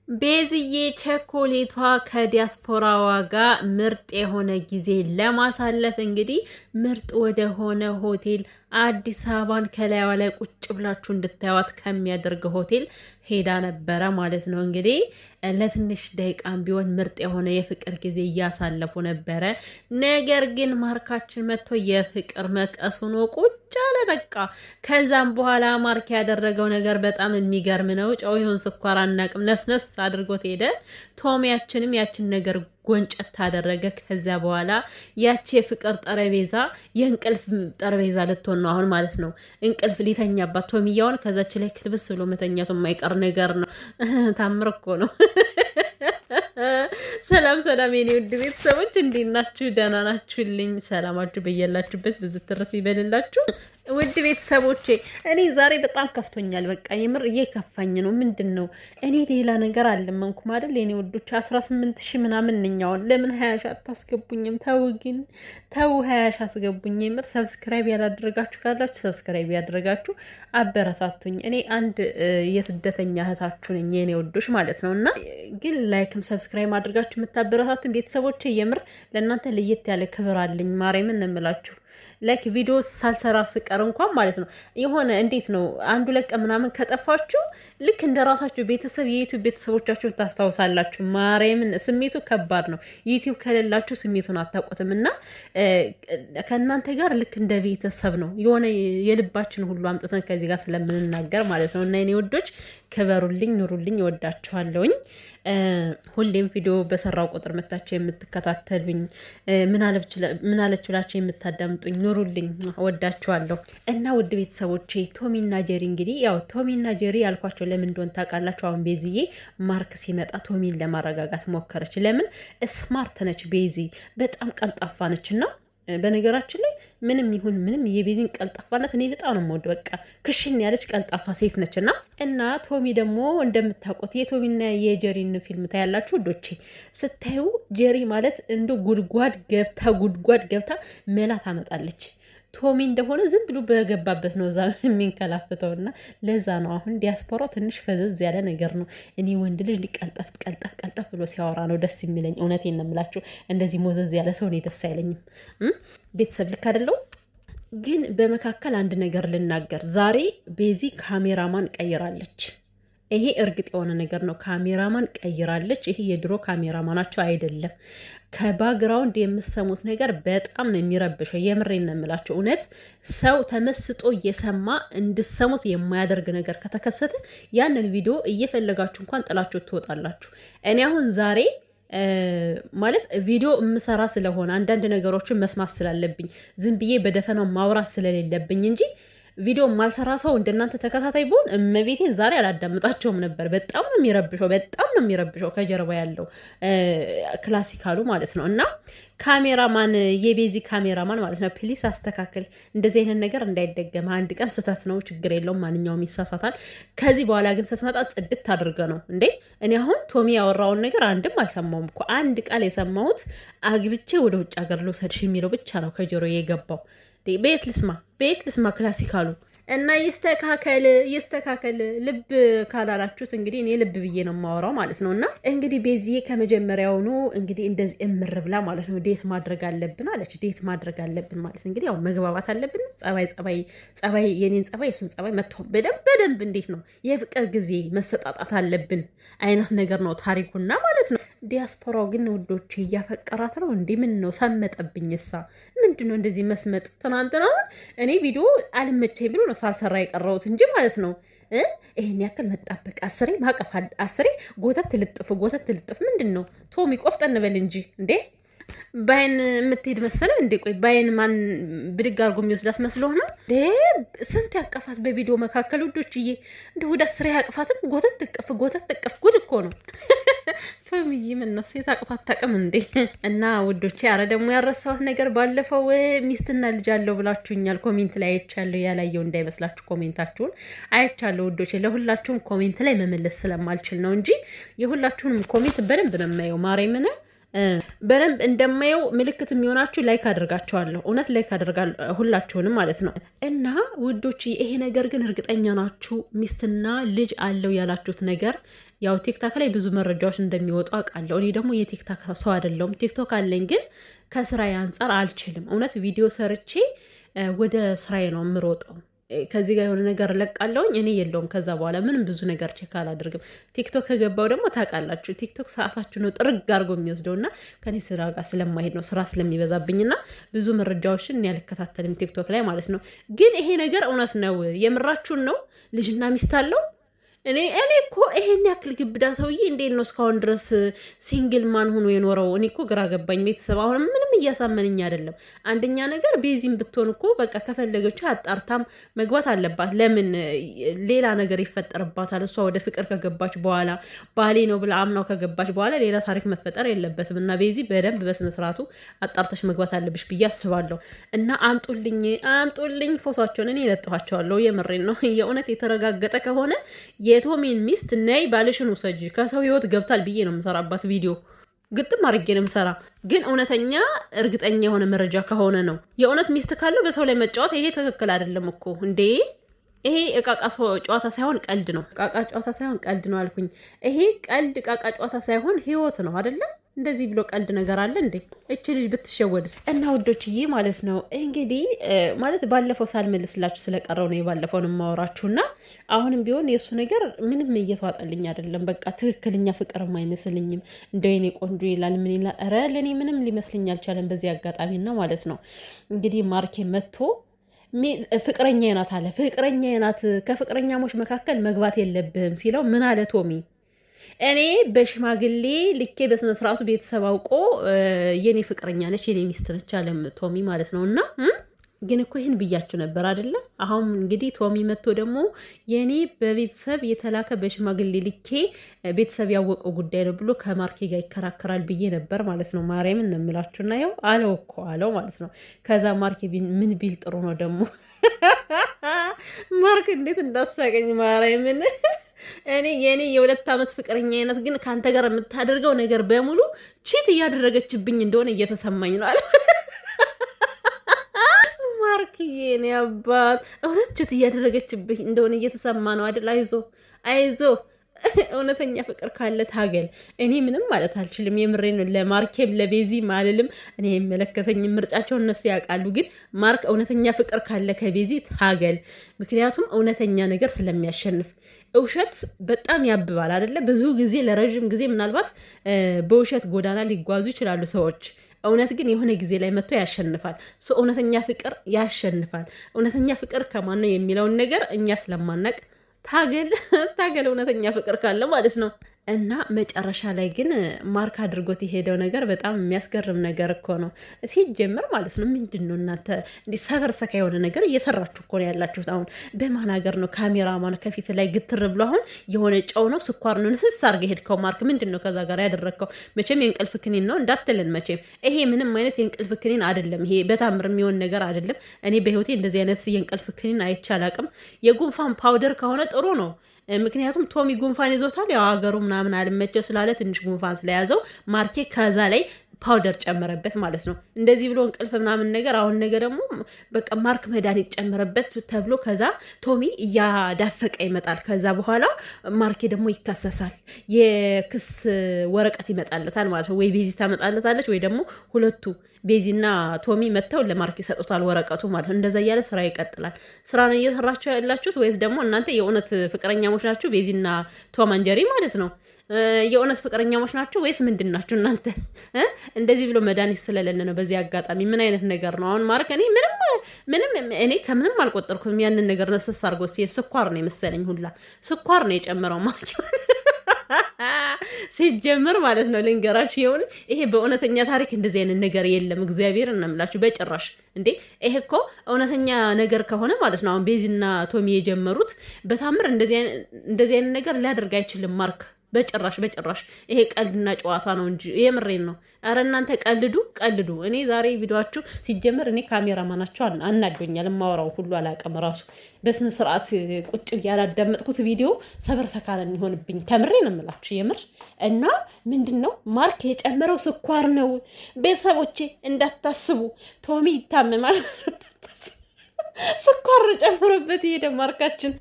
ቤዝዬ ቸኮሌቷ ከዲያስፖራዋ ጋር ምርጥ የሆነ ጊዜ ለማሳለፍ እንግዲህ ምርጥ ወደ ሆነ ሆቴል አዲስ አበባን ከላይዋ ላይ ቁጭ ብላችሁ እንድታዩት ከሚያደርግ ሆቴል ሄዳ ነበረ ማለት ነው። እንግዲህ ለትንሽ ደቂቃም ቢሆን ምርጥ የሆነ የፍቅር ጊዜ እያሳለፉ ነበረ። ነገር ግን ማርካችን መጥቶ የፍቅር መቀሱ ነው ቁጭ አለ በቃ። ከዛም በኋላ ማርክ ያደረገው ነገር በጣም የሚገርም ነው። ጨው ይሁን ስኳር አናቅም፣ ነስነስ አድርጎት ሄደ። ቶሚያችንም ያችን ነገር ጎንጨት ታደረገ። ከዚያ በኋላ ያቺ የፍቅር ጠረጴዛ የእንቅልፍ ጠረጴዛ ልትሆን ነው አሁን ማለት ነው። እንቅልፍ ሊተኛባት ቶሚያውን ከዛች ላይ ክልብስ ብሎ መተኛቱ የማይቀር ነገር ነው። ታምር እኮ ነው። ሰላም ሰላም የኔ ውድ ቤተሰቦች እንዴት ናችሁ? ደህና ናችሁልኝ? ሰላማችሁ በያላችሁበት ብዙ ትርፍ ይበልላችሁ። ውድ ቤተሰቦቼ እኔ ዛሬ በጣም ከፍቶኛል። በቃ የምር እየከፋኝ ነው። ምንድን ነው እኔ ሌላ ነገር አልለመንኩም አይደል የኔ ውዶች? 18,000 ምናምን ነኛውን ለምን 20 ሺህ አታስገቡኝም? ተው ግን ተው፣ 20 ሺህ አስገቡኝ። የምር ሰብስክራይብ ያላደረጋችሁ ካላችሁ ሰብስክራይብ ያደረጋችሁ አበረታቱኝ። እኔ አንድ የስደተኛ እህታችሁ ነኝ የኔ ውዶች ማለት ነው። እና ግን ላይክም ሰብስክራይብ አድርጋችሁ የምታበረታቱኝ ቤተሰቦቼ የምር ለእናንተ ለየት ያለ ክብር አለኝ። ማርያምን እንምላችሁ ላይክ ቪዲዮ ሳልሰራ ስቀር እንኳን ማለት ነው የሆነ እንዴት ነው አንዱ ለቀ ምናምን ከጠፋችሁ ልክ እንደ ራሳችሁ ቤተሰብ የዩቲዩብ ቤተሰቦቻችሁን ታስታውሳላችሁ። ማርያምን ስሜቱ ከባድ ነው። ዩቲዩብ ከሌላችሁ ስሜቱን አታውቁትም። እና ከእናንተ ጋር ልክ እንደ ቤተሰብ ነው የሆነ የልባችን ሁሉ አምጥተን ከዚህ ጋር ስለምንናገር ማለት ነው። እና የኔ ውዶች ክበሩልኝ፣ ኑሩልኝ፣ እወዳችኋለሁኝ። ሁሌም ቪዲዮ በሰራው ቁጥር መታችሁ የምትከታተሉኝ ምን አለች ብላችሁ የምታዳምጡኝ ኑሩልኝ፣ እወዳችኋለሁ። እና ውድ ቤተሰቦቼ ቶሚና ጀሪ እንግዲህ ያው ቶሚና ጀሪ ያልኳቸው ለምን እንደሆነ ታውቃላችሁ? አሁን ቤዝዬ ማርክ ሲመጣ ቶሚን ለማረጋጋት ሞከረች። ለምን ስማርት ነች ቤዚ፣ በጣም ቀልጣፋ ነች። እና በነገራችን ላይ ምንም ይሁን ምንም የቤዚን ቀልጣፋነት እኔ በጣም ነው የምወደው። በቃ ክሽን ያለች ቀልጣፋ ሴት ነች። እና ቶሚ ደግሞ እንደምታውቁት የቶሚና የጀሪን ፊልም ታያላችሁ ውዶቼ። ስታዩ ጀሪ ማለት እንደ ጉድጓድ ገብታ መላ ታመጣለች። ቶሚ እንደሆነ ዝም ብሎ በገባበት ነው እዛ የሚንከላፍተው። እና ለዛ ነው አሁን ዲያስፖራው ትንሽ ፈዘዝ ያለ ነገር ነው። እኔ ወንድ ልጅ ቀልጠፍ ብሎ ሲያወራ ነው ደስ የሚለኝ። እውነቴን ነው የምላችሁ። እንደዚህ ሞዘዝ ያለ ሰው እኔ ደስ አይለኝም። ቤተሰብ ልክ አይደለው? ግን በመካከል አንድ ነገር ልናገር። ዛሬ ቤዚ ካሜራማን ቀይራለች። ይሄ እርግጥ የሆነ ነገር ነው። ካሜራማን ቀይራለች። ይሄ የድሮ ካሜራማናቸው አይደለም። ከባግራውንድ የምሰሙት ነገር በጣም ነው የሚረብሸው። የምሬን ነው የምላቸው። እውነት ሰው ተመስጦ እየሰማ እንድሰሙት የማያደርግ ነገር ከተከሰተ ያንን ቪዲዮ እየፈለጋችሁ እንኳን ጥላችሁ ትወጣላችሁ። እኔ አሁን ዛሬ ማለት ቪዲዮ የምሰራ ስለሆነ አንዳንድ ነገሮችን መስማት ስላለብኝ ዝም ብዬ በደፈናው ማውራት ስለሌለብኝ እንጂ ቪዲዮ ማልሰራ ሰው እንደናንተ ተከታታይ ብሆን እመቤቴን ዛሬ አላዳምጣቸውም ነበር። በጣም ነው የሚረብሸው ከጀርባ ያለው ክላሲካሉ ማለት ነው። እና ካሜራማን የቤዚ ካሜራማን ማለት ነው ፕሊስ አስተካክል። እንደዚህ አይነት ነገር እንዳይደገም። አንድ ቀን ስህተት ነው፣ ችግር የለውም፣ ማንኛውም ይሳሳታል። ከዚህ በኋላ ግን ስትመጣ ጽድት አድርገ ነው እንዴ። እኔ አሁን ቶሚ ያወራውን ነገር አንድም አልሰማውም እኮ። አንድ ቃል የሰማሁት አግብቼ ወደ ውጭ ሀገር ልውሰድሽ የሚለው ብቻ ነው ከጆሮ የገባው። ቤት ልስማ ክላሲካሉ። እና ይስተካከል። ልብ ካላላችሁት እንግዲህ እኔ ልብ ብዬ ነው የማወራው ማለት ነው። እና እንግዲህ ቤዚዬ ከመጀመሪያውኑ እንግዲህ እንደዚህ እምር ብላ ማለት ነው ዴት ማድረግ አለብን አለች። ዴት ማድረግ አለብን ማለት እንግዲህ ያው መግባባት አለብን። ጸባይ የኔን ጸባይ የሱን ጸባይ መጥቶ በደንብ እንዴት ነው የፍቅር ጊዜ መሰጣጣት አለብን አይነት ነገር ነው ታሪኩና ማለት ነው። ዲያስፖራው ግን ውዶቼ እያፈቀራት ነው እንዴ? ምን ነው ሰመጠብኝ። እሳ ምንድነው እንደዚህ መስመጥ? ትናንትና እኔ ቪዲዮ አልመቸኝ ብሎ ነው ሳልሰራ የቀረሁት እንጂ ማለት ነው። ይሄን ያክል መጣበቅ፣ አስሬ ማቀፍ፣ አስሬ ጎተት ልጥፍ ምንድን ነው? ቶሚ ቆፍጠን በል እንጂ እንዴ! ባይን የምትሄድ መሰለ እንዴ? ቆይ ባይን ማን ብድግ አድርጎ የሚወስዳት መስሎ ነው? ስንት ያቀፋት በቪዲዮ መካከል ውዶችዬ፣ እንደ ወደ አስሬ ያቅፋትም ጎተት ጥቅፍ ጉድ እኮ ነው። ቶሚዬ ምን ነው ሴት አቅፋት ታቅም እንዴ? እና ውዶቼ አረ ደግሞ ያረሳሁት ነገር ባለፈው ሚስትና ልጅ አለው ብላችሁኛል። ኮሜንት ላይ አይቻለሁ። ያላየው እንዳይመስላችሁ ኮሜንታችሁን አይቻለሁ ውዶቼ። ለሁላችሁም ኮሜንት ላይ መመለስ ስለማልችል ነው እንጂ የሁላችሁንም ኮሜንት በደንብ ነው የማየው። ማርያምን በደንብ እንደማየው ምልክት የሚሆናችሁ ላይክ አድርጋቸዋለሁ። እውነት ላይክ አድርጋለሁ ሁላችሁንም ማለት ነው። እና ውዶች ይሄ ነገር ግን እርግጠኛ ናችሁ ሚስትና ልጅ አለው ያላችሁት ነገር ያው ቲክታክ ላይ ብዙ መረጃዎች እንደሚወጡ አውቃለሁ። እኔ ደግሞ የቲክታክ ሰው አይደለሁም። ቲክቶክ አለኝ ግን ከስራዬ አንጻር አልችልም። እውነት ቪዲዮ ሰርቼ ወደ ስራዬ ነው የምሮጠው። ከዚህ ጋር የሆነ ነገር ለቃለውኝ እኔ የለውም። ከዛ በኋላ ምንም ብዙ ነገር ቼክ አላደርግም። ቲክቶክ ከገባው ደግሞ ታውቃላችሁ ቲክቶክ ሰዓታችሁ ነው ጥርግ አድርጎ የሚወስደው እና ከኔ ስራ ጋር ስለማሄድ ነው ስራ ስለሚበዛብኝና ብዙ መረጃዎችን ያልከታተልም ቲክቶክ ላይ ማለት ነው። ግን ይሄ ነገር እውነት ነው። የምራችሁን ነው? ልጅና ሚስት አለው? እኔ እኮ ይሄን ያክል ግብዳ ሰውዬ እንዴት ነው እስካሁን ድረስ ሲንግል ማን ሆኖ የኖረው? እኔ እኮ ግራ ገባኝ። ቤተሰብ አሁን ምንም እያሳመነኝ አይደለም። አንደኛ ነገር ቤዚም ብትሆን እኮ በቃ ከፈለገች አጣርታም መግባት አለባት። ለምን ሌላ ነገር ይፈጠርባታል? እሷ ወደ ፍቅር ከገባች በኋላ ባሌ ነው ብላ አምናው ከገባች በኋላ ሌላ ታሪክ መፈጠር የለበትም። እና ቤዚ በደንብ በስነስርዓቱ አጣርተሽ መግባት አለብሽ ብዬ አስባለሁ። እና አምጡልኝ ፎቶቸውን እኔ እለጥፋቸዋለሁ። የምሬን ነው። የእውነት የተረጋገጠ ከሆነ የቶሚን ሚስት ነይ ባልሽን ውሰጂ ከሰው ህይወት ገብታል ብዬ ነው የምሰራባት ቪዲዮ ግጥም አድርጌ ነው የምሰራ። ግን እውነተኛ እርግጠኛ የሆነ መረጃ ከሆነ ነው። የእውነት ሚስት ካለው በሰው ላይ መጫወት ይሄ ትክክል አይደለም እኮ እንዴ! ይሄ እቃቃ ጨዋታ ሳይሆን ቀልድ ነው። እቃቃ ጨዋታ ሳይሆን ቀልድ ነው አልኩኝ። ይሄ ቀልድ እቃቃ ጨዋታ ሳይሆን ህይወት ነው አይደለም? እንደዚህ ብሎ ቀልድ ነገር አለ እንዴ? እቺ ልጅ ብትሸወድስ? እና ውዶችዬ ማለት ነው እንግዲህ ማለት ባለፈው ሳልመልስላችሁ ስለቀረው ነው የባለፈውን የማወራችሁና አሁንም ቢሆን የእሱ ነገር ምንም እየተዋጠልኝ አይደለም። በቃ ትክክለኛ ፍቅርም አይመስልኝም። እንደው የኔ ቆንጆ ይላል ምን ይላል? ኧረ ለእኔ ምንም ሊመስልኝ አልቻለም። በዚህ አጋጣሚ ነው ማለት ነው እንግዲህ ማርኬ መጥቶ ፍቅረኛ ናት አለ። ፍቅረኛ ናት ከፍቅረኛሞች መካከል መግባት የለብህም ሲለው ምን አለ ቶሚ? እኔ በሽማግሌ ልኬ በስነስርዓቱ ቤተሰብ አውቆ የኔ ፍቅረኛ ነች የኔ ሚስት ነች አለ ቶሚ ማለት ነው። እና ግን እኮ ይህን ብያችሁ ነበር አይደለ? አሁን እንግዲህ ቶሚ መጥቶ ደግሞ የኔ በቤተሰብ የተላከ በሽማግሌ ልኬ ቤተሰብ ያወቀው ጉዳይ ነው ብሎ ከማርኬ ጋር ይከራከራል ብዬ ነበር ማለት ነው። ማርያምን ነው የምላችሁና ያው አለው እኮ አለው ማለት ነው። ከዛ ማርኬ ምን ቢል ጥሩ ነው ደግሞ ማርክ እንዴት እንዳሳቀኝ ማርያምን እኔ የኔ የ2 ዓመት ፍቅረኛ አይነት ግን ካንተ ጋር የምታደርገው ነገር በሙሉ ቺት እያደረገችብኝ እንደሆነ እየተሰማኝ ነው አለ ማርክዬ። እኔ አባት እውነት ቺት እያደረገችብኝ እንደሆነ እየተሰማ ነው አይደል? አይዞ እውነተኛ ፍቅር ካለ ታገል። እኔ ምንም ማለት አልችልም። የምሬን ለማርኬም ለቤዚም አልልም። እኔ የሚመለከተኝ ምርጫቸውን እነሱ ያውቃሉ። ግን ማርክ እውነተኛ ፍቅር ካለ ከቤዚ ታገል። ምክንያቱም እውነተኛ ነገር ስለሚያሸንፍ ውሸት በጣም ያብባል አይደለ? ብዙ ጊዜ ለረዥም ጊዜ ምናልባት በውሸት ጎዳና ሊጓዙ ይችላሉ ሰዎች። እውነት ግን የሆነ ጊዜ ላይ መጥቶ ያሸንፋል። እውነተኛ ፍቅር ያሸንፋል። እውነተኛ ፍቅር ከማን ነው የሚለውን ነገር እኛ ስለማናቅ ታገል እውነተኛ ፍቅር ካለ ማለት ነው። እና መጨረሻ ላይ ግን ማርክ አድርጎት የሄደው ነገር በጣም የሚያስገርም ነገር እኮ ነው። ሲጀምር ማለት ነው ምንድን ነው እናንተ እንዲህ ሰበርሰካ የሆነ ነገር እየሰራችሁ እኮ ነው ያላችሁት። አሁን በማን ሀገር ነው ካሜራማን ከፊት ላይ ግትር ብሎ አሁን የሆነ ጨው ነው ስኳር ነው ንስስ አድርገህ ሄድከው? ማርክ ምንድን ነው ከዛ ጋር ያደረግከው? መቼም የእንቅልፍ ክኒን ነው እንዳትልን። መቼም ይሄ ምንም አይነት የእንቅልፍ ክኒን አይደለም። ይሄ በታምር የሚሆን ነገር አይደለም። እኔ በህይወቴ እንደዚህ አይነት የእንቅልፍ ክኒን አይቻል አቅም። የጉንፋን ፓውደር ከሆነ ጥሩ ነው። ምክንያቱም ቶሚ ጉንፋን ይዞታል። ያው ሀገሩ ምናምን አልመቸው ስላለ ትንሽ ጉንፋን ስለያዘው ማርኬ ከዛ ላይ ፓውደር ጨመረበት ማለት ነው። እንደዚህ ብሎ እንቅልፍ ምናምን ነገር አሁን ነገር ደግሞ በቃ ማርክ መድኃኒት ጨመረበት ተብሎ ከዛ ቶሚ እያዳፈቀ ይመጣል። ከዛ በኋላ ማርኬ ደግሞ ይከሰሳል። የክስ ወረቀት ይመጣለታል ማለት ነው። ወይ ቤዚ ታመጣለታለች ወይ ደግሞ ሁለቱ ቤዚና ቶሚ መጥተው ለማርክ ይሰጡታል ወረቀቱ ማለት ነው። እንደዛ እያለ ስራ ይቀጥላል። ስራ ነው እየሰራችሁ ያላችሁት ወይስ ደግሞ እናንተ የእውነት ፍቅረኛሞች ናችሁ? ቤዚና ቶም አንጀሪ ማለት ነው። የእውነት ፍቅረኛሞች ናችሁ ወይስ ምንድን ናችሁ እናንተ? እንደዚህ ብሎ መድኃኒት ስለሌለ ነው። በዚህ አጋጣሚ ምን አይነት ነገር ነው አሁን ማርክ? እኔ ምንም እኔ ከምንም አልቆጠርኩም። ያንን ነገር ነስስ አድርጎ ሲሄድ ስኳር ነው የመሰለኝ፣ ሁላ ስኳር ነው የጨመረው ማርክ ሲጀምር ማለት ነው። ልንገራችሁ የሆነ ይሄ በእውነተኛ ታሪክ እንደዚህ አይነት ነገር የለም። እግዚአብሔር እናምላችሁ በጭራሽ። እንዴ ይሄ እኮ እውነተኛ ነገር ከሆነ ማለት ነው አሁን ቤዚና ቶሚ የጀመሩት በታምር እንደዚህ አይነት ነገር ሊያደርግ አይችልም ማርክ። በጭራሽ ይሄ ቀልድና ጨዋታ ነው እንጂ የምሬን ነው። አረ እናንተ ቀልዱ። እኔ ዛሬ ቪዲዮአችሁ ሲጀመር እኔ ካሜራማናችሁ አናዶኛል። የማወራው ሁሉ አላውቅም። ራሱ በስነ ስርዓት ቁጭ ያላዳመጥኩት ቪዲዮ ሰበር ሰካለን ይሆንብኝ። ከምሬ ነው የምላችሁ የምር። እና ምንድን ነው ማርክ የጨመረው ስኳር ነው። ቤተሰቦቼ እንዳታስቡ ቶሚ ይታመማል። ስኳር ጨምሮበት ይሄደ ማርካችን